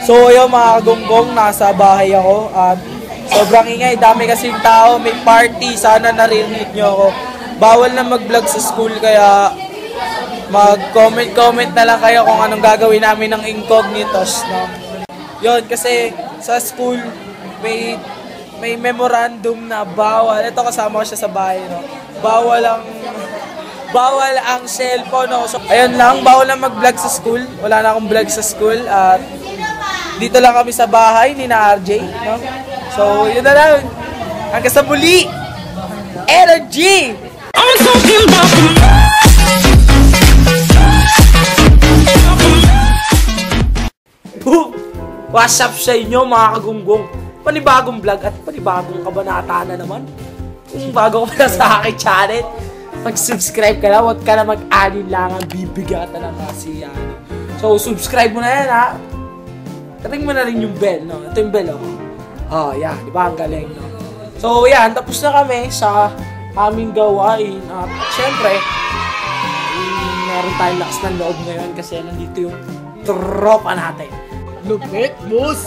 So ayun mga kagunggong, nasa bahay ako at sobrang ingay, dami kasing tao, may party, sana narinig nyo ako. Bawal na mag-vlog sa school kaya mag-comment na lang kayo kung anong gagawin namin ng incognitos, no? Yun, kasi sa school may memorandum na bawal, ito kasama ko siya sa bahay, no? Bawal ang cellphone, no? So, ayun lang, bawal na mag-vlog sa school. Wala na akong vlog sa school at dito lang kami sa bahay ni na RJ, no? So, yun na lang. Hanggang sa muli. Energy! I'm talking about boom! What's up sa inyo mga kagunggong? Panibagong vlog at panibagong kabanata na naman. Kung bago ka pala sa aking channel, mag-subscribe ka na, huwag ka na mag-alinlangan, bibigatan ng kasi yan. So, subscribe mo na yan, ha? Taring mo na rin yung bell, no? Ito yung bell, oh. Oh, yeah, di ba? Ang galing, no? So, yan, tapos na kami sa aming gawain. At, syempre, meron tayong lakas ng loob ngayon kasi nandito yung tropa natin. Lupit, boss!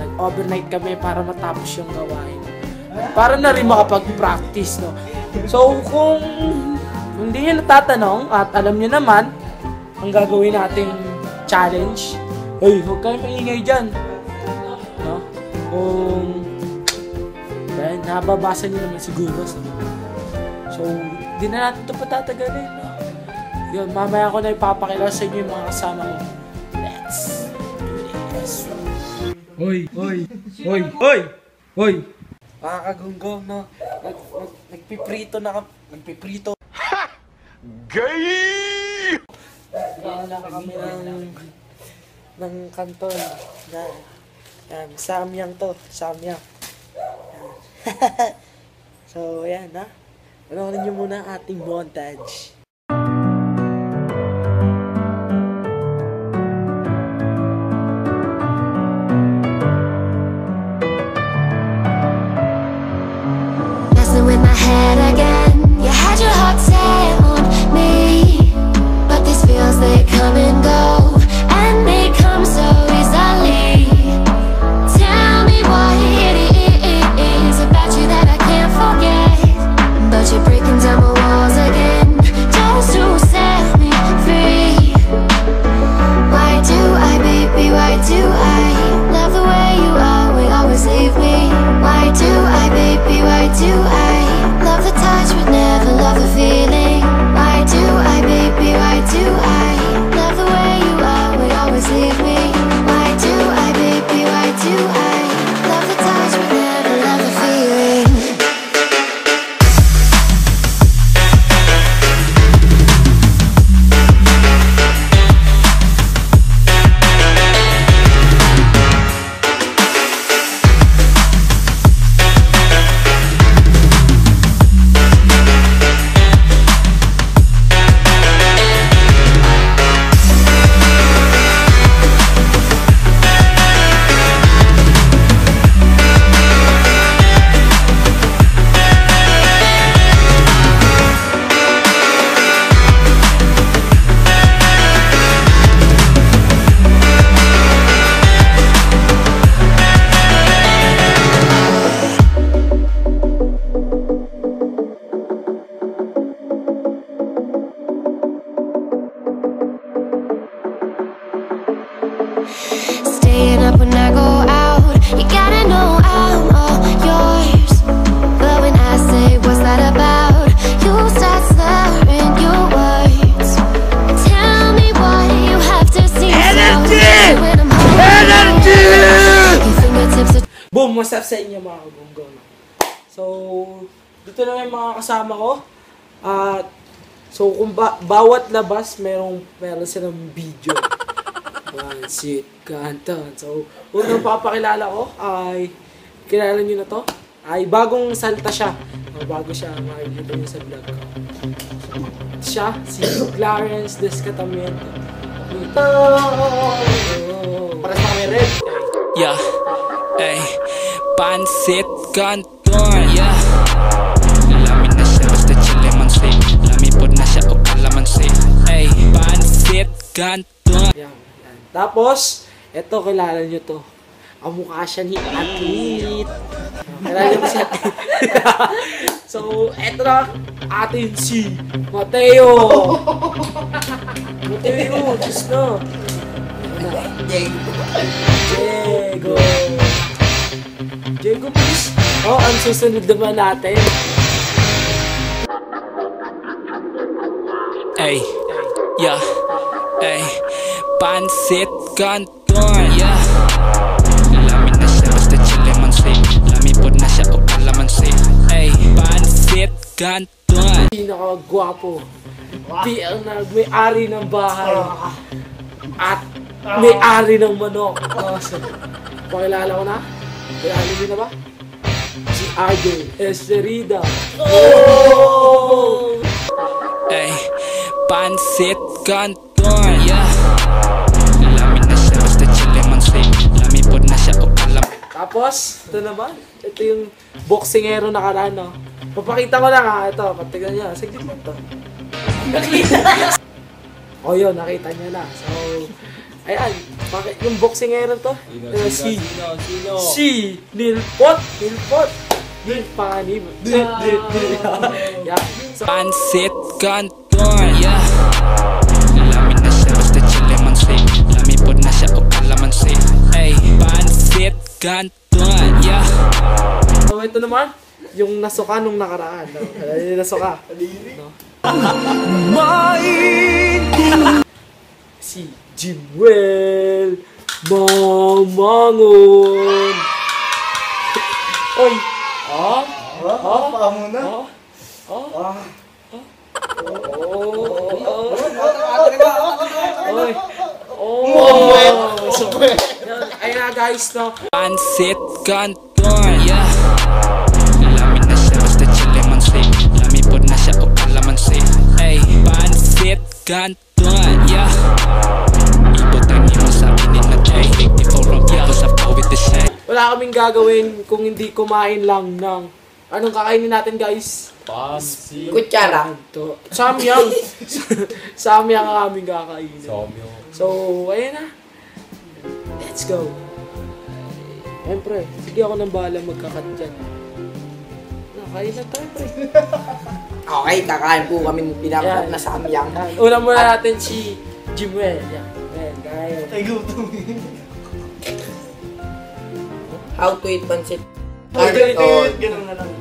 Nag-overnight kami para matapos yung gawain. Para na rin makapag-practice, no? So, kung hindi nyo natatanong at alam nyo naman ang gagawin nating challenge, ay, huwag kayo maingay dyan. No? Kung nababasa nyo naman siguro. So, hindi na natin ito patatagalin. No? Yun, mamaya ko na ipapakilala sa inyo yung mga kasama mo. Let's do this. Hoy! Hoy! Hoy! Hoy! Hoy! Mga kagunggong, no? Nagpiprito na kami. Nagpiprito. Ha! Gay! Nagkala kami ng kanton. Yan, samyang to. Samyang. So, yan, ha? Panoorin nyo muna ating montage. With my head again, you had your heart set on me, but these feels they come and go, and they come so easily. Tell me what it is about you that I can't forget, but you're breaking down my walls again, just to set me free. Why do I, baby, why do I love the way you are, will always leave me? Why do I, baby, why do I love the touch but never love the feeling? Why do I, baby, why do I love the way you are, will always leave me? Why do I, baby, why do I love the touch but never love the feeling? Staying up when I go out, you gotta know I'm all yours. But when I say what's that about, you start slurring your words. Tell me what you have to see. Energy! Energy! Boom! What's up sa inyo mga kagunggong? So, dito na yung mga kasama ko. At so kung bawat labas meron silang video. One, sit, kanton. So, unang papakilala ko ay, kilala nyo na to? Ay, bagong salta siya. Bago siya makikita nyo sa vlog ko. Siya, si Clarence Descatamiento. Para sa kami red. Yeah, ay, pansit kanton. Yeah, lamin na siya, basta chile man say. Lamipod na siya, o kalaman say. Ay, pansit kanton. Yan. Tapos, Eto, kilala nyo to. Ang mukha siya ni Athlete. Kilala nyo siya. So, eto na atin si Mateo. Mateo, Diyos na. Diego. Diego, please. Oh, ang susunod naman natin. Ay, yeah, ay, pansit canton, yeah. Lamin na siya, basta chilemansi. Lamin po na siya, o kalamansi. Ay, pansit canton. Pinakagwapo. May-ari ng bahay. At may-ari ng manok. Pakilala ko na? Kilala niyo na ba? Si RJ Esterida. Oh! Ay, pansit canton, yeah. Lamin na siya, basta chilemansi. Lamin po na siya, o kalamansi. Tapos, ito naman. Ito yung boxingero na karaan, no? Papakita ko lang ha. Ito, patignan niya. Sige mo ito. Nakita. O yun, nakita niya na. So, ayan. Yung boxingero to. Si Nilpot. Nilpanib. Yeah. So, Pansit canton, yeah. Lamin na siya, basta chilemansi. Lamin po na siya, o kalamansi. Ay, pansit canton, yeah. so ito naman, yung nasuka nung nakaraan. No? Yung nasuka. No? Si Jimwell Mamangon. Oy! Paa muna. Oy! So, ayun na guys, no? Pansit canton, yeah. Lamin na siya, basta chilemansi. Lamin po na siya, o kalamansi. Ay, pansit canton, yeah. Ibutan niyo sa amin na day. Ikaw lang ito sa pawit the shade. Wala kaming gagawin kung hindi kumain lang ng... Anong kakainin natin guys? Kutsara. Ito. Samyang. Samyang ang aming kakainin. So, ayun na. Let's go. Siyempre, sige ako nang bahala magkakat dyan. Kain na tayo, pre. Okay, kakain po kami pinakakat na samyang. Una muna natin si Jimwell. Yan. Ayan, kain. Ay, gutom. How to eat pancit. Ganun na lang.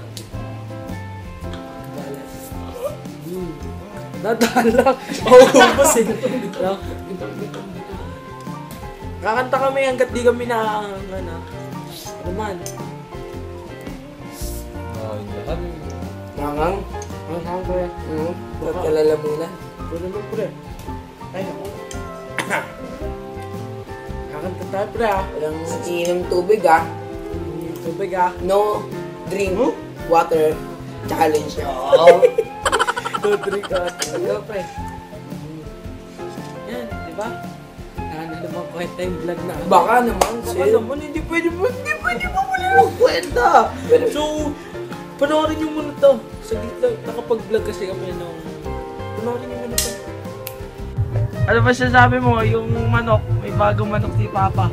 Nadaan lang. Maubos eh. No? Kakanta kami hanggat di kami na... Ano man? Mangang. Ang pre. Pagkalala muna. Pwede mo pre. Ay, ako. Kakanta tayo pre ah. Walang inom tubig ah. Tubig ah. No drink water challenge. Tubig ah. Ano pre? Yan, di ba? Ano naman kwenta yung vlog na. Baka naman, Baka naman, hindi pwede mo muli magkwenta. So, panoorin nyo muna to. Saglit lang, nakapag-vlog kasi kami nung... Panoorin nyo muna to. Ano ba sabi mo? Yung manok, may bagong manok si Papa.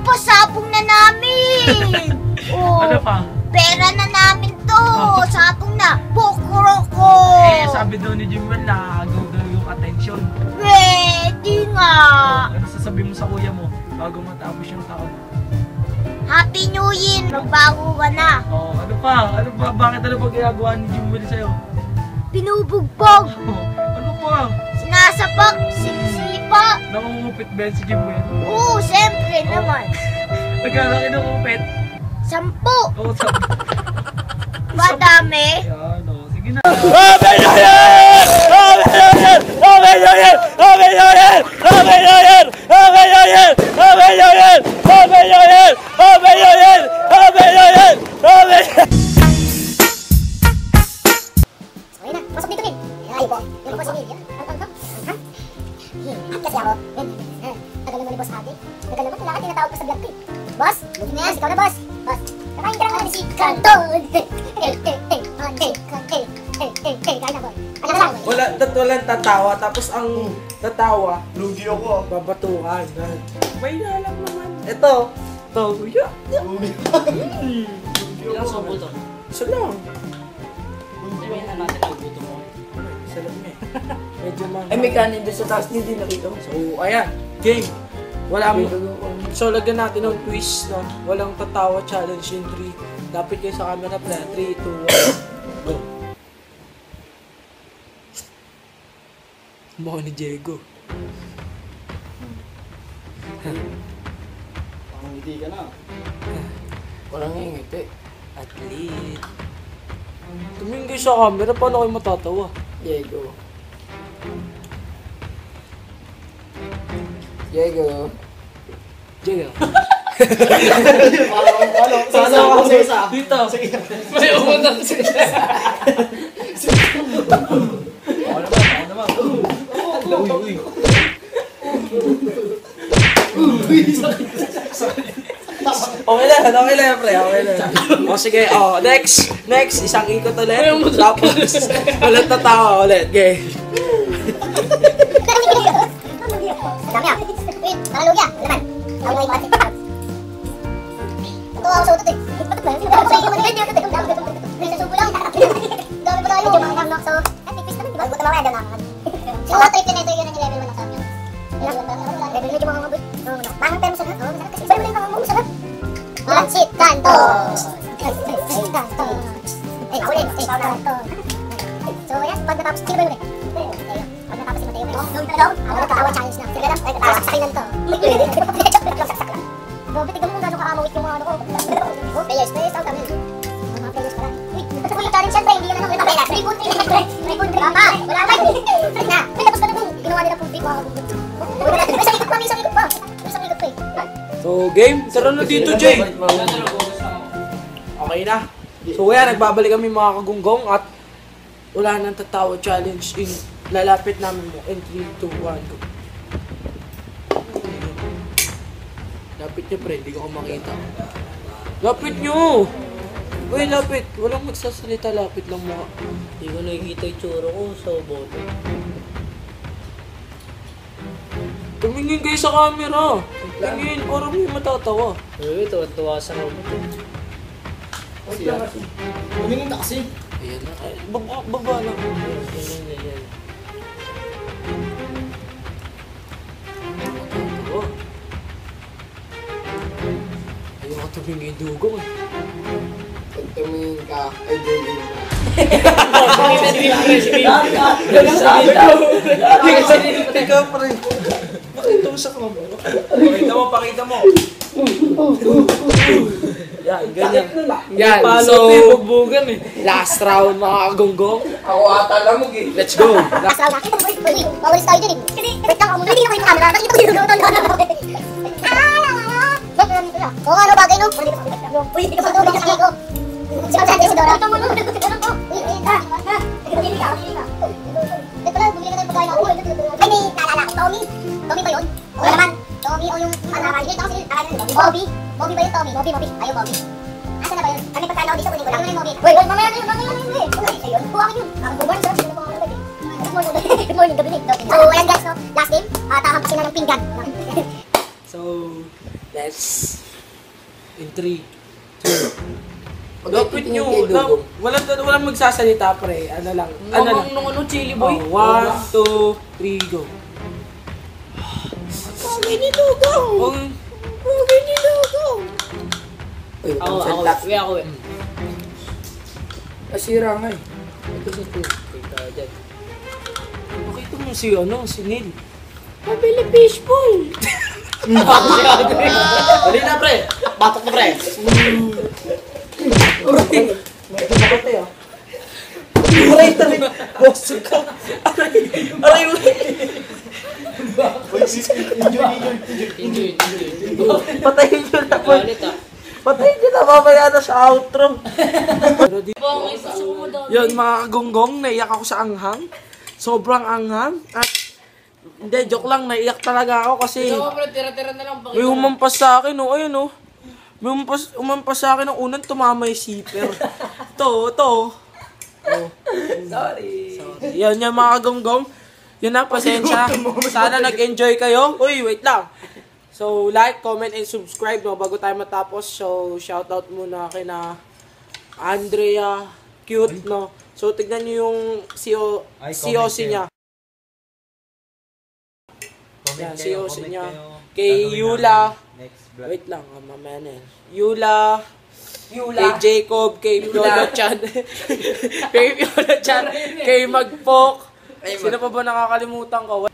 Pasabong na namin! Oh, Ano pa? pera na namin to! Sabong na! Bokroko! Sabi daw ni Jimwell na agaw daw yung attention. Pwede nga! Ano sasabihin mo sa kuya mo bago matapos yung taon? Happy New Year! Magbago ka na! Ano pa? Bakit ano pa ginagawa ni Jimwell sa'yo? Pinubugbog! Ano pa? Sinasapak! Sinisipa! Nakungupit ba yan si Jimwell? Oo, siyempre naman! Nagkala kinukupit? 10! Oo, sabi. Madami! Yan, sige na. Okay na, pasok dito rin! Ay po! Yung pasok dito! Kasi ako, tagal naman ni Boss Ate. Tagal naman, kailangan tinatawag pa sa vlog ko eh. Boss, buti na yan, ikaw na boss. Boss, kakain ka lang naman si Kanton. Kain na boss. Ano lang? Walang tatawa, tapos ang tatawa, Lugi ako. babatukan. May lang naman. Ito. Yeah. Ilang sobo to? Isa lang. Sabihin na natin ang buto mo. Isa lang eh. Medyo Ay, may kanin doon sa taas, hindi nakita ko. So, ayan. Game. Wala mo. So, lagyan natin ng twist, no? Walang tatawa challenge in 3. Dapat kayo sa camera pala. 3, 2, 1. Go. Mukha ni Diego. Hindi ka na. Walang ngingiti. Athlete. Tumingin kayo sa camera, paano kayo matatawa? Diego. Diego. Diego. Sana ako sa isa. Dito. May umutang sila. Okay lang, pre. Okay lang. O sige, next, isang ikot ulit. Tapos, ulit tatawa ulit. Okay. Dami ah. Wait, parang lugi ah. Laman. Ako na yung pati. Ito ako sa utot eh. Ba't ba? Sino ba yung manigay? May sasubo lang. Dami pa tayo. Medyo mga knock. So, tipis naman, di ba? Buta mamaya, doon ako. Siguro trip din ito yun ang level 1 ng sabi nyo. Level medyo mga mabot. Bahang termo sarap. Kasi iba yung mga mabot sarap. Pansit Canton. Pansit Canton. Eh, ako ulit. So, yan. Pag natapos, sino ba yun ulit? Pag natapos si Mateo, ako nagkakawa challenge na. Sige lang, saksakinan to. Saksak lang. Grabe, tignan mo kung gano'ng karamawit yung mga ano ko. Oh, players, out kami. Mga players pala. Uy, ito po yung challenge yan, pre. Hindi yan ano. Reboot, tama. Wala man. Na, may tapos pa na kung ginawa nila pong big mga bubot. May isang ikot pa, may isang ikot pa. May isang ikot pa eh. So, game. Tara na dito, Jay. Okay na. So, kaya nagbabalik kami mga kagunggong at wala nang tatawa challenge in lalapit namin mo in 3, 2, 1, go. Lapit nyo, pre. Hindi ko makita. Lapit nyo! Uy, lapit. Walang magsasalita. Lapit lang mga. Hindi ko nakikita yung tsura ko sa boto. Tumingin kayo sa camera. Tingin, parang may matatawa. Uy, tuwa sa robot. Tumingin ka kasi. Ayan na. Ay, baba lang. Yan. Matatawa. Ayaw ka tumingin dugong eh. Pag tumingin ka, ay gulin ka. Ikaw pa rin. Pakita mo sa camera. Pakita mo. Yan, ganyan. Yan, so, last round mga kagunggong. Ako ata lamog eh. Let's go. Last round na. Uy, mawalis tayo dyan eh. Kasi, wait lang ako muna. Hindi nakita yung camera. Nakita ko yung luto. Oo nga, ano bagay no? Uy, hindi ka pa doon. Hindi ko. Si Ma'am Sandy, si Dora. Ito mo no. Uy, hindi ka. Ito lang, bumili ka na yung pagkain ako. Ay, may naalala ko. Tommy. Tommy ba yun? Oo naman. Tommy o yung Bobby. Bobby ba yun, Tommy? Bobby. Ayaw, Bobby. Asa na ba yun? Kami pagkain ako dito, kunin ko lang. Ano yung Bobby? Wait, mamaya na yun. Ayun, kuha ko yun. Good morning, sir. Good morning, gabi din. So, ayan guys, no? Last game. Tahampasin na ng pinggan. So, let's in 3, 2. Lapit nyo. Walang magsasalita, pre. Ano lang. Chili boy. 1, 2, 3, go. Pagay ni Dugong. Pagay ni Dugong. Ako. Asira nga eh. Ito sa ito. Kita dyan. Pakita mo si Neil. Pabili fishbowl. Dali na, pre. Batok na, pre. Bakit ah? Aray, tarik. Bosog ka. Aray. Enjoy. Patayin nyo na po. Galit ah. Patayin nyo na mamaya na sa outro. Yun mga kagunggong, naiyak ako sa anghang. Sobrang anghang. At hindi, joke lang, naiyak talaga ako kasi Tira-tira na lang. may humampas sa akin, oh, ayun, oh. May umampas sa akin ng unang tumama yung zipper. Ito. Oh. Sorry. Yan yung mga kagunggong. Yun na, pasensya. Sana nag-enjoy kayo. Uy, wait lang. So, like, comment, and subscribe, no, bago tayo matapos. So, shoutout muna kina Andrea, cute, no. So, tignan nyo yung COC niya. Yan, COC niya. Kay Yula. Wait lang, mamaya na yan. Yula. Kay Jacob, kay Piolo Chan. Kay Piolo Chan. Kay Magpok. Sino pa ba nakakalimutan ko?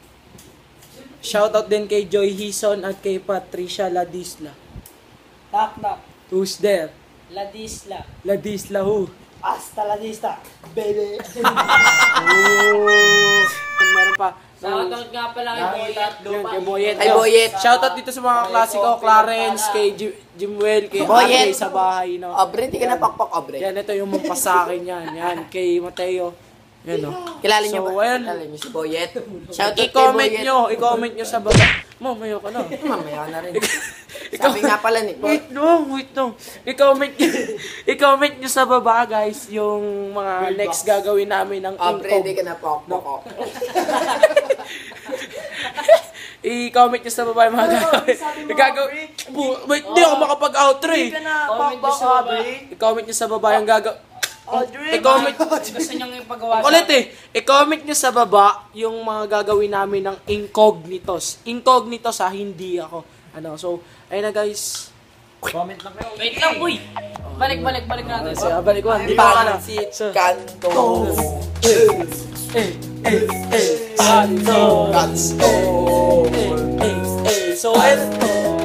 Shoutout din kay Joy Hison at kay Patricia Ladisla. Knock. Who's there? Ladisla. Ladisla who? Hasta la vista, baby. Meron pa. Shoutout nga pala kay Boyet. Yun, kay Boyet. Kay Boyet. Shoutout dito sa mga klasiko, Clarence, kay Jimwell, kay Boyet. Andre sa bahay, no. Obre, hindi ka na pakpak, Obre. Yan, ito yung mampas sa akin yan. Yan, kay Mateo. Yan, no. Kilala niyo So, ba? ayan. Kilala niyo si Boyet. Shoutout kay I-comment Boyet. i-comment nyo sa baba. Mamaya ka na. Mamaya na rin. Sabi nga pala ni Wait long. I-comment nyo sa baba, guys, yung mga next gagawin namin ng Obre, Incog. hindi ka na pakpak. I-comment nyo sa baba yung mga gagawin. Wait, hindi ako makapag-outro eh. Comment nyo sa baba. I-comment nyo sa baba yung gagawin. I-comment. Gusto niyong ipagawa sa... Ulit eh. I-comment nyo sa baba yung mga gagawin namin ng Incognitos. Incognitos ha, hindi ako. Ano, so, ayun na guys. Wait lang, uy! Balik natin. So, balik ko. Hindi pa ka na. Pansit So, Cantos. So, ayun.